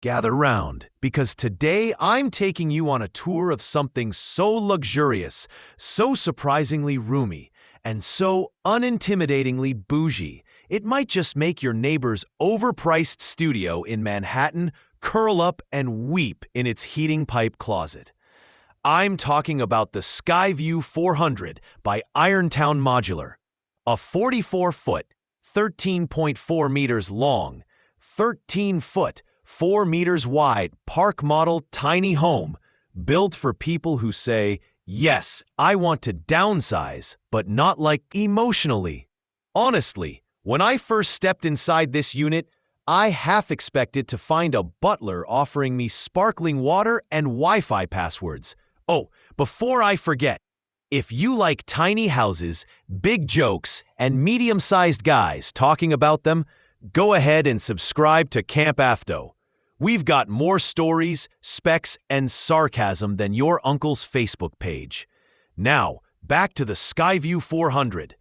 Gather round, because today I'm taking you on a tour of something so luxurious, so surprisingly roomy, and so unintimidatingly bougie, it might just make your neighbor's overpriced studio in Manhattan curl up and weep in its heating pipe closet. I'm talking about the Skyview 400 by Irontown Modular, a 44-foot, 13.4 meters long, 13-foot, 4 meters wide park model tiny home built for people who say, yes, I want to downsize, but not like emotionally. Honestly, when I first stepped inside this unit, I half expected to find a butler offering me sparkling water and Wi-Fi passwords. Oh, before I forget, if you like tiny houses, big jokes, and medium-sized guys talking about them, go ahead and subscribe to CampAvto. We've got more stories, specs, and sarcasm than your uncle's Facebook page. Now, back to the Skyview 400.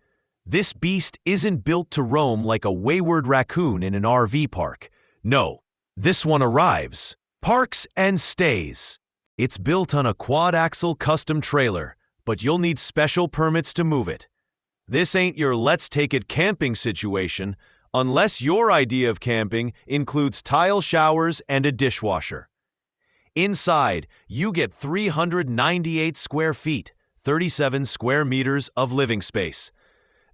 This beast isn't built to roam like a wayward raccoon in an RV park. No, this one arrives, parks, and stays. It's built on a quad-axle custom trailer, but you'll need special permits to move it. This ain't your let's take it camping situation, unless your idea of camping includes tile showers and a dishwasher. Inside, you get 398 square feet, 37 square meters of living space.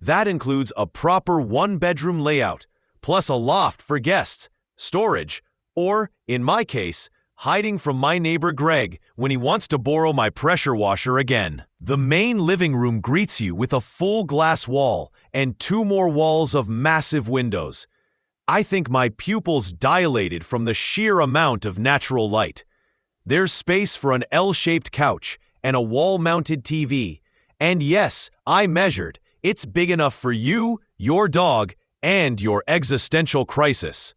That includes a proper one-bedroom layout, plus a loft for guests, storage, or, in my case, hiding from my neighbor Greg when he wants to borrow my pressure washer again. The main living room greets you with a full glass wall and 2 more walls of massive windows. I think my pupils dilated from the sheer amount of natural light. There's space for an L-shaped couch and a wall-mounted TV. And yes, I measured. It's big enough for you, your dog, and your existential crisis.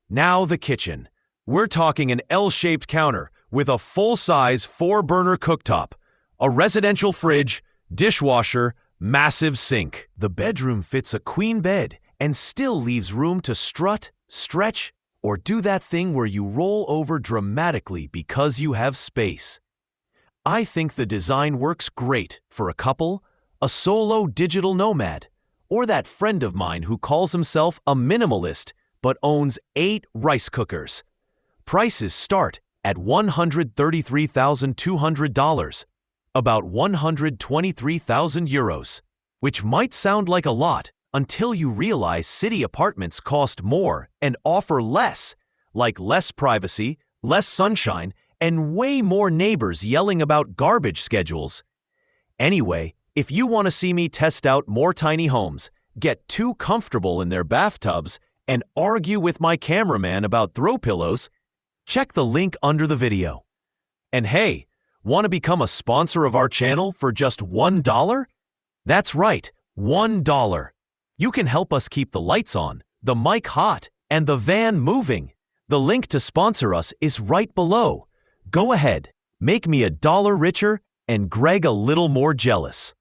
Now the kitchen. We're talking an L-shaped counter with a full-size 4-burner cooktop, a residential fridge, dishwasher, massive sink. The bedroom fits a queen bed and still leaves room to strut, stretch, or do that thing where you roll over dramatically because you have space. I think the design works great for a couple, a solo digital nomad, or that friend of mine who calls himself a minimalist but owns 8 rice cookers. Prices start at $133,200, about 123,000 euros, which might sound like a lot until you realize city apartments cost more and offer less, like less privacy, less sunshine, and way more neighbors yelling about garbage schedules. Anyway, if you want to see me test out more tiny homes, get too comfortable in their bathtubs, and argue with my cameraman about throw pillows, check the link under the video. And hey, want to become a sponsor of our channel for just $1? That's right, $1. You can help us keep the lights on, the mic hot, and the van moving. The link to sponsor us is right below. Go ahead, make me $1 richer and Greg a little more jealous.